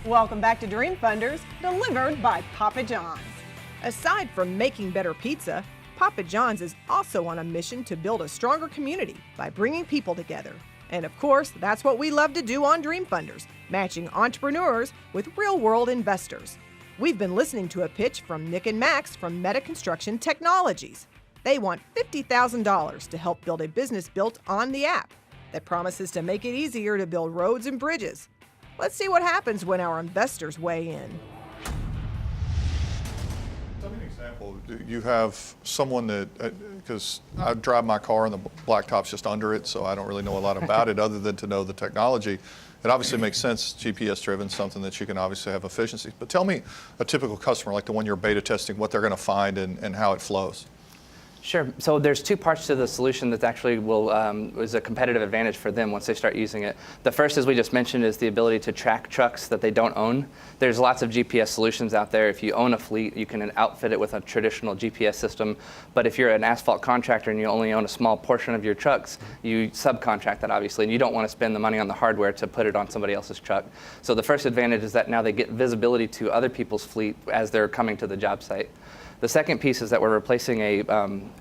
Welcome back to Dream Funders, delivered by Papa John's. Aside from making better pizza, Papa John's is also on a mission to build a stronger community by bringing people together. And of course, that's what we love to do on Dream Funders, matching entrepreneurs with real-world investors. We've been listening to a pitch from Nick and Max from Meta Construction Technologies. They want $50,000 to help build a business built on the app that promises to make it easier to build roads and bridges. Let's see what happens when our investors weigh in. Tell me an example. You have someone that, because I drive my car and the blacktop's just under it, so I don't really know a lot about it other than to know the technology. It obviously makes sense, GPS driven, something that you can obviously have efficiencies. But tell me a typical customer, like the one you're beta testing, what they're going to find and how it flows. Sure. So there's two parts to the solution that actually is a competitive advantage for them once they start using it. The first, as we just mentioned, is the ability to track trucks that they don't own. There's lots of GPS solutions out there. If you own a fleet, you can outfit it with a traditional GPS system. But if you're an asphalt contractor and you only own a small portion of your trucks, you subcontract that, obviously, and you don't want to spend the money on the hardware to put it on somebody else's truck. So the first advantage is that now they get visibility to other people's fleet as they're coming to the job site. The second piece is that we're replacing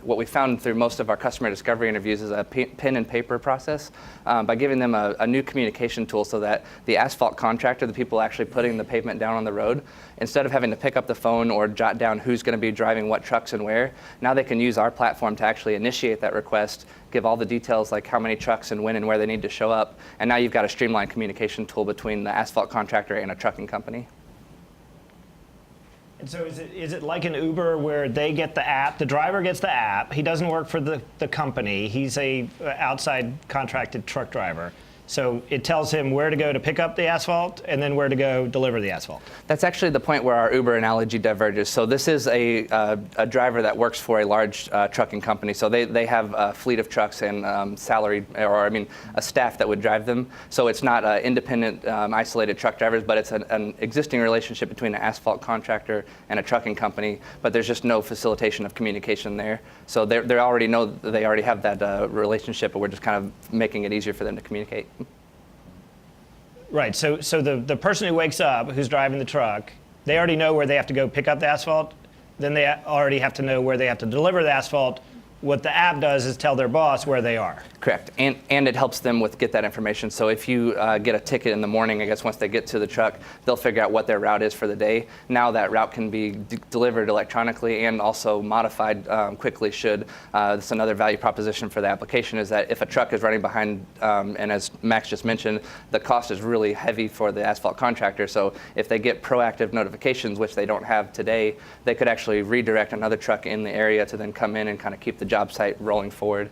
what we found through most of our customer discovery interviews is a pen and paper process by giving them a new communication tool so that the asphalt contractor, the people actually putting the pavement down on the road, instead of having to pick up the phone or jot down who's going to be driving what trucks and where, now they can use our platform to actually initiate that request, give all the details like how many trucks and when and where they need to show up, and now you've got a streamlined communication tool between the asphalt contractor and a trucking company. And so is it like an Uber where they get the app, the driver gets the app, he doesn't work for the company, he's a outside contracted truck driver. So it tells him where to go to pick up the asphalt and then where to go deliver the asphalt. That's actually the point where our Uber analogy diverges. So this is a driver that works for a large trucking company. So they have a fleet of trucks and salaried, a staff that would drive them. So it's not independent, isolated truck drivers, but it's an existing relationship between an asphalt contractor and a trucking company. But there's just no facilitation of communication there. So they already know they already have that relationship, but we're just kind of making it easier for them to communicate. Right, so the person who wakes up, who's driving the truck, they already know where they have to go pick up the asphalt, then they already have to know where they have to deliver the asphalt. What the app does is tell their boss where they are. Correct, and it helps them get that information. So if you get a ticket in the morning, I guess once they get to the truck, they'll figure out what their route is for the day. Now that route can be delivered electronically and also modified quickly should. That's another value proposition for the application is that if a truck is running behind, and as Max just mentioned, the cost is really heavy for the asphalt contractor. So if they get proactive notifications, which they don't have today, they could actually redirect another truck in the area to then come in and kind of keep the job site rolling forward.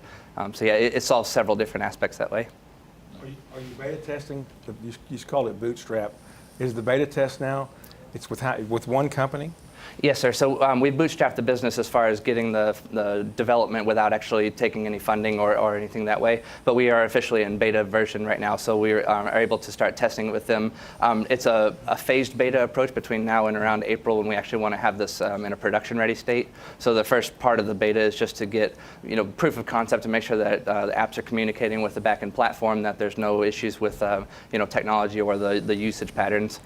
So yeah, it solves several different aspects that way. Are you beta testing? You used to call it Bootstrap. Is the beta test now? It's with one company? Yes, sir. So we've bootstrapped the business as far as getting the development without actually taking any funding or anything that way. But we are officially in beta version right now, so we are able to start testing it with them. It's a phased beta approach between now and around April when we actually want to have this in a production-ready state. So the first part of the beta is just to get proof of concept to make sure that the apps are communicating with the backend platform, that there's no issues with technology or the usage patterns.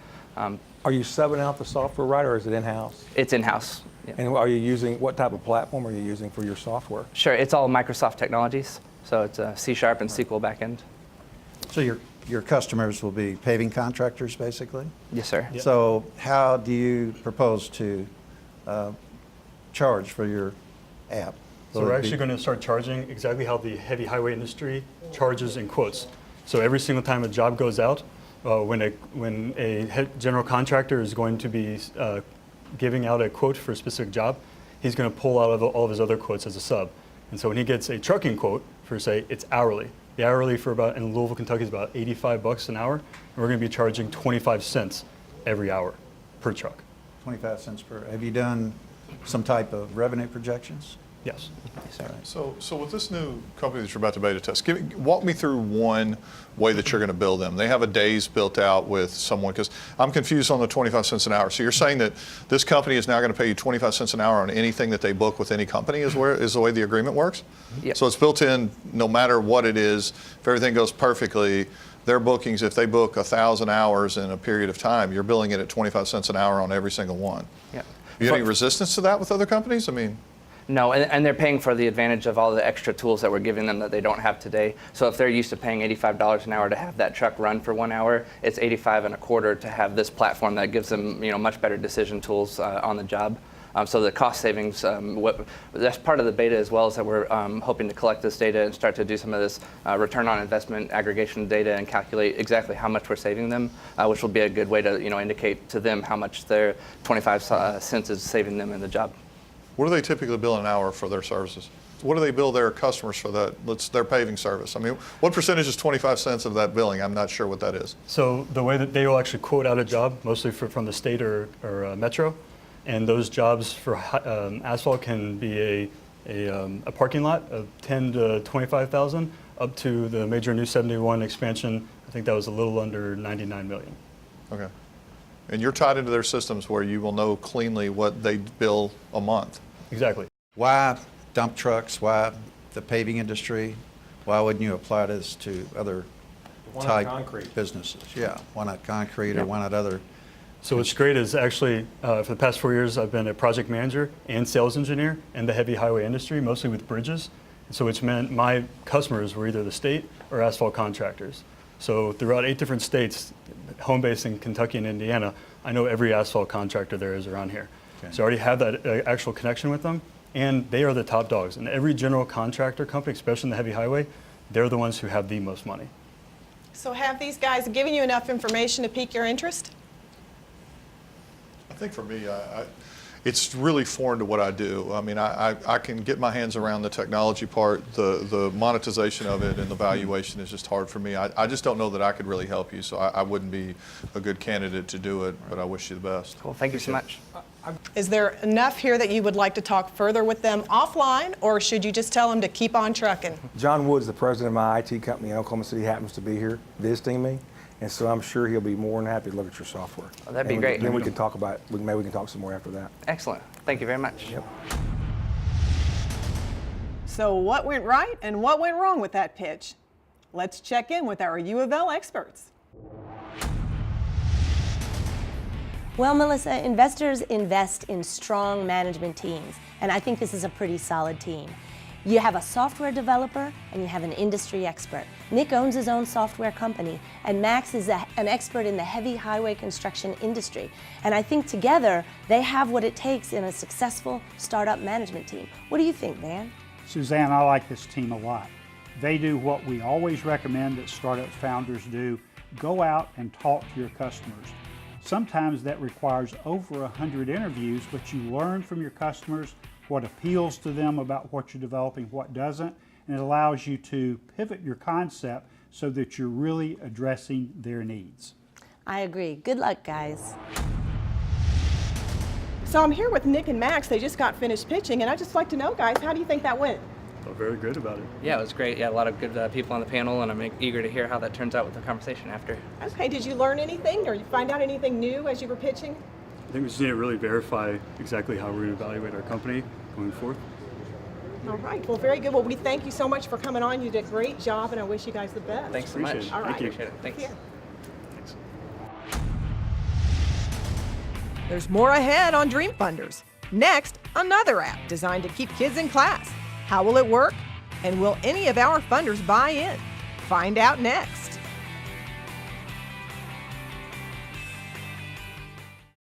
Are you subbing out the software right, or is it in-house? It's in-house. Yeah. And are you using, what type of platform are you using for your software? Sure, it's all Microsoft technologies. So it's C# and SQL backend. So your customers will be paving contractors, basically? Yes, sir. Yep. So how do you propose to charge for your app? So we're actually going to start charging exactly how the heavy highway industry charges in quotes. So every single time a job goes out, when a general contractor is going to be giving out a quote for a specific job, he's going to pull out all of his other quotes as a sub. And so when he gets a trucking quote for, say, it's hourly. The hourly for in Louisville, Kentucky is about $85 an hour. And we're going to be charging 25 cents every hour per truck. 25 cents per. Have you done some type of revenue projections? Yes. So with this new company that you're about to beta test, walk me through one way that you're going to bill them. They have a days built out with someone, because I'm confused on the 25 cents an hour. So you're saying that this company is now going to pay you 25 cents an hour on anything that they book with any company is the way the agreement works? Yep. So it's built in no matter what it is. If everything goes perfectly, their bookings, if they book 1,000 hours in a period of time, you're billing it at 25 cents an hour on every single one. Yep. You have any resistance to that with other companies? I mean, No, and they're paying for the advantage of all the extra tools that we're giving them that they don't have today. So if they're used to paying $85 an hour to have that truck run for 1 hour, it's $85.25 to have this platform that gives them much better decision tools on the job. So the cost savings, that's part of the beta as well, is that we're hoping to collect this data and start to do some of this return on investment aggregation data and calculate exactly how much we're saving them, which will be a good way to indicate to them how much their 25 cents is saving them in the job. what do they typically bill an hour for their services? What do they bill their customers for their paving service? I mean, what percentage is 25 cents of that billing? I'm not sure what that is. So the way that they will actually quote out a job, mostly from the state or metro, and those jobs for asphalt can be a parking lot of 10 to 25,000, up to the major new 71 expansion. I think that was a little under 99 million. Okay. And you're tied into their systems where you will know cleanly what they bill a month. Exactly. Why dump trucks? Why the paving industry? Why wouldn't you apply this to other Why not type concrete? businesses? Yeah, why not concrete or why not other? So what's great is actually, for the past 4 years, I've been a project manager and sales engineer in the heavy highway industry, mostly with bridges. And so which meant my customers were either the state or asphalt contractors. So throughout 8 different states, home base in Kentucky and Indiana, I know every asphalt contractor there is around here. Okay. So I already have that actual connection with them, and they are the top dogs. And every general contractor company, especially in the heavy highway, they're the ones who have the most money. So have these guys given you enough information to pique your interest? I think for me, it's really foreign to what I do. I mean, I can get my hands around the technology part. The monetization of it and the valuation is just hard for me. I just don't know that I could really help you, so I wouldn't be a good candidate to do it, but I wish you the best. Cool. Thank you so much. Is there enough here that you would like to talk further with them offline, or should you just tell them to keep on trucking? John Woods, the president of my IT company in Oklahoma City, happens to be here visiting me, and so I'm sure he'll be more than happy to look at your software. Oh, that'd be And great. Then we can talk about, maybe we can talk some more after that. Excellent. Thank you very much. Yep. So what went right and what went wrong with that pitch? Let's check in with our U of L experts. Well, Melissa, investors invest in strong management teams, and I think this is a pretty solid team. You have a software developer and you have an industry expert. Nick owns his own software company, and Max is an expert in the heavy highway construction industry. And I think together they have what it takes in a successful startup management team. What do you think, Van? Suzanne, I like this team a lot. They do what we always recommend that startup founders do: go out and talk to your customers. Sometimes that requires over 100 interviews, but you learn from your customers what appeals to them about what you're developing, what doesn't, and it allows you to pivot your concept so that you're really addressing their needs. I agree. Good luck, guys. So I'm here with Nick and Max. They just got finished pitching, and I'd just like to know, guys, how do you think that went? Felt very good about it. Yeah, it was great. Yeah, a lot of good people on the panel, and I'm eager to hear how that turns out with the conversation after. Okay, did you learn anything, or you find out anything new as you were pitching? I think we just need to really verify exactly how we're going to evaluate our company going forth. All right, well, very good. Well, we thank you so much for coming on. You did a great job, and I wish you guys the best. Thanks so Appreciate much. it. All right. Thank you. Appreciate it. Thanks. Yeah. Thanks. There's more ahead on Dream Funders. Next, another app designed to keep kids in class. How will it work? And will any of our funders buy in? Find out next.